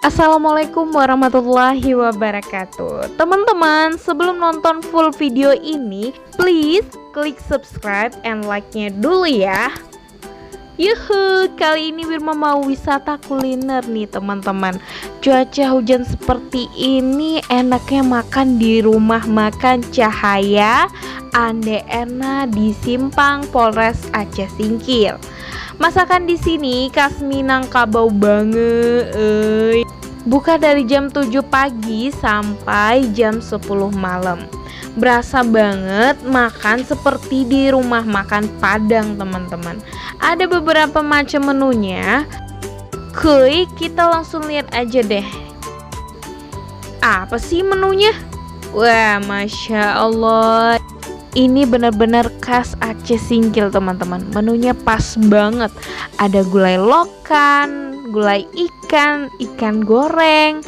Assalamualaikum warahmatullahi wabarakatuh. Teman-teman, sebelum nonton full video ini, please klik subscribe and like-nya dulu ya. Yuhu, kali ini Wirma mau wisata kuliner nih teman-teman. Cuaca hujan seperti ini, enaknya makan di rumah makan Cahaya Ande Erna di Simpang Polres Aceh Singkil. Masakan di sini khas Minangkabau banget. Buka dari jam 7 pagi sampai jam 10 malam. Berasa banget makan seperti di rumah makan Padang, teman-teman. Ada beberapa macam menunya. Kuy, kita langsung lihat aja deh. Apa sih menunya? Wah, Masya Allah. Ini benar-benar khas Aceh Singkil, teman-teman. Menunya pas banget. Ada gulai lokan, gulai ikan, ikan goreng,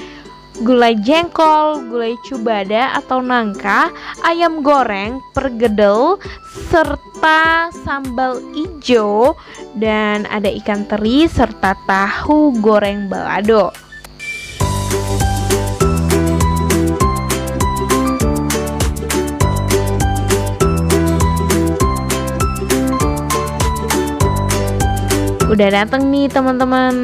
gulai jengkol, gulai cubada atau nangka, ayam goreng, pergedel, serta sambal ijo, dan ada ikan teri serta tahu goreng balado. Udah dateng nih teman-teman,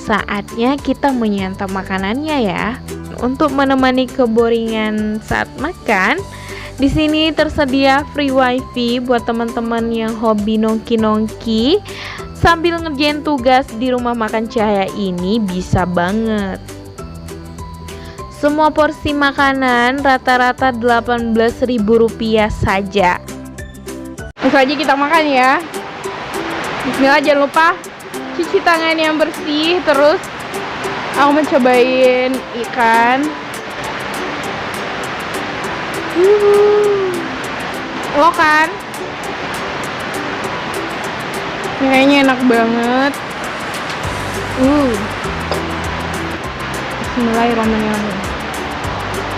saatnya kita menyantap makanannya ya. Untuk menemani keboringan saat makan, di sini tersedia free wifi buat teman-teman yang hobi nongki-nongki sambil ngerjain tugas di rumah makan Cahaya ini, bisa banget. Semua porsi makanan rata-rata Rp18.000 saja. Langsung aja kita makan ya. Bismillah, jangan lupa cuci tangan yang bersih. Terus aku mencobain ikan. Lo kan? Ini kayaknya enak banget. Bismillahirrahmanirrahim.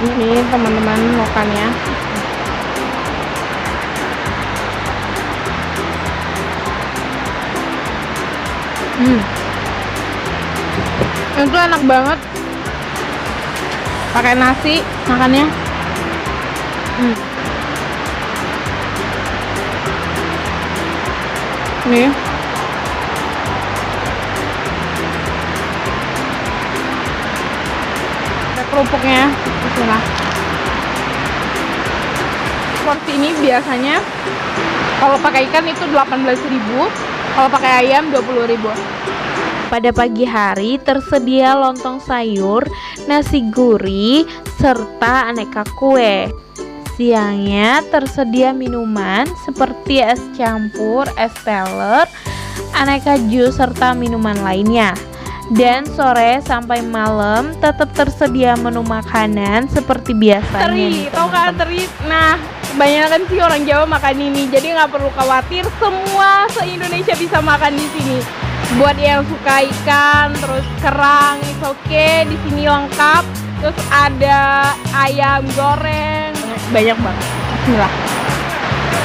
Ini teman-teman lokannya. Itu enak banget. Pakai nasi makannya. Nih. Ada kerupuknya. Bismillah. Porsi ini biasanya kalau pakai ikan itu 18.000, kalau pakai ayam 20.000. Pada pagi hari tersedia lontong sayur, nasi gurih, serta aneka kue. Siangnya tersedia minuman seperti es campur, es teler, aneka jus, serta minuman lainnya. Dan sore sampai malam tetap tersedia menu makanan seperti biasanya. Teri, tau kan teri? Nah, kebanyakan sih orang Jawa makan ini, jadi nggak perlu khawatir, semua se-Indonesia bisa makan di sini. Buat yang suka ikan, terus kerang, it's okay, di sini lengkap. Terus ada ayam goreng, banyak banget. Bismillah.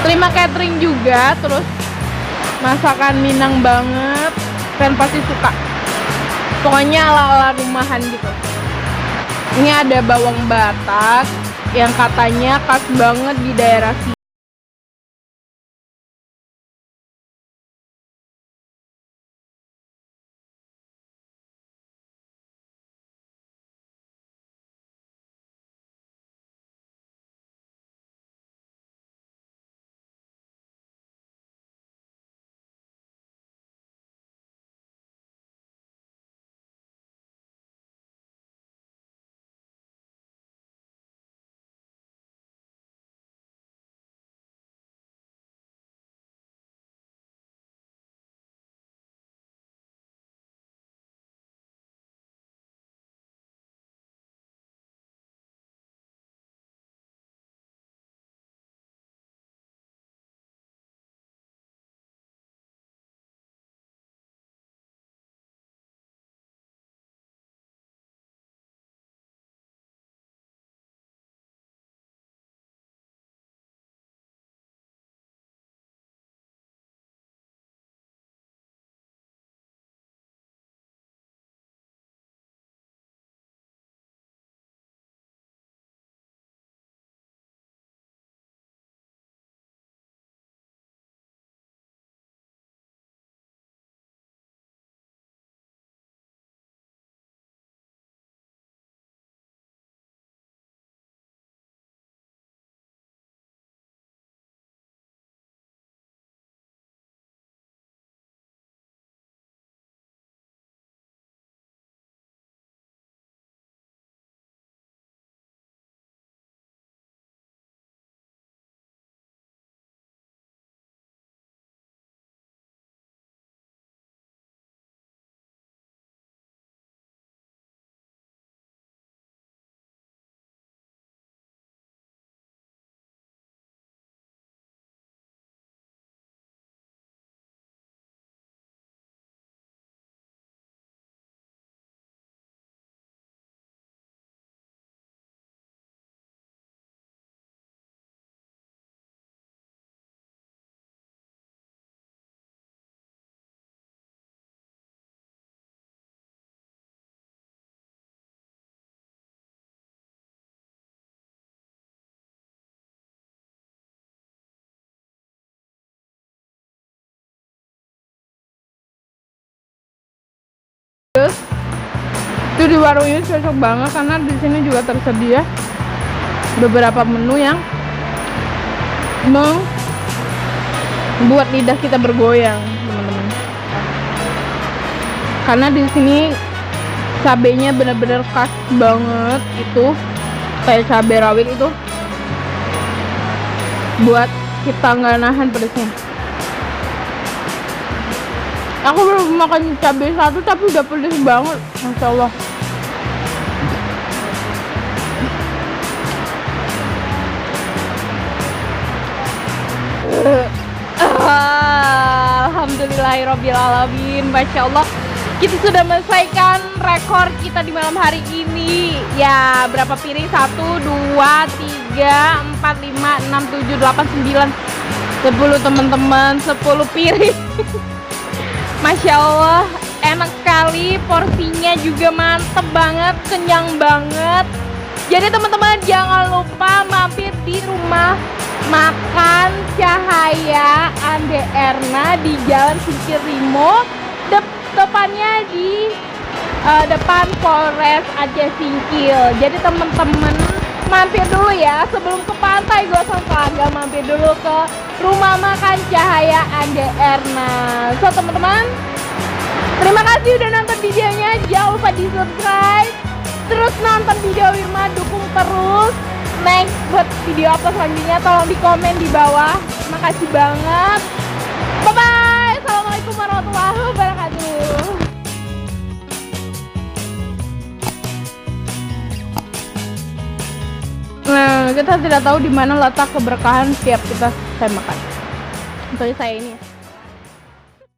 Terima catering juga, terus masakan Minang banget, kalian pasti suka. Pokoknya ala-ala rumahan gitu. Ini ada bawang batak yang katanya khas banget di daerah sini. Itu di warung ini cocok banget karena di sini juga tersedia beberapa menu yang membuat lidah kita bergoyang, teman-teman. Karena di sini cabenya benar-benar khas banget, itu kayak cabai rawit itu buat kita nggak nahan pedasnya. Aku belum makan cabai satu tapi udah pedas banget, masya Allah. Alhamdulillahirobbilalamin, masya Allah. Kita sudah menyelesaikan rekor kita di malam hari ini. Ya, berapa piring? 1, 2, 3, 4, 5, 6, 7, 8, 9, 10 teman-teman, 10 piring. Masya Allah, enak sekali, porsinya juga mantep banget, kenyang banget. Jadi teman-teman jangan lupa mampir di rumah makan Cahaya Ande Erna di Jalan Singkirimo, depannya di depan Polres Aceh Singkil. Jadi teman-teman mampir dulu ya, sebelum ke pantai Gosong Telaga, mampir dulu ke rumah makan Cahaya Ande Erna. So teman-teman, terima kasih udah nonton videonya. Jangan lupa di subscribe, terus nonton video Wirma, dukung terus. Next buat video apa selanjutnya tolong di komen di bawah. Makasih banget. Bye bye. Assalamualaikum warahmatullahi wabarakatuh. Nah, kita tidak tahu di mana letak keberkahan setiap kita selesai makan. Contohnya saya ini.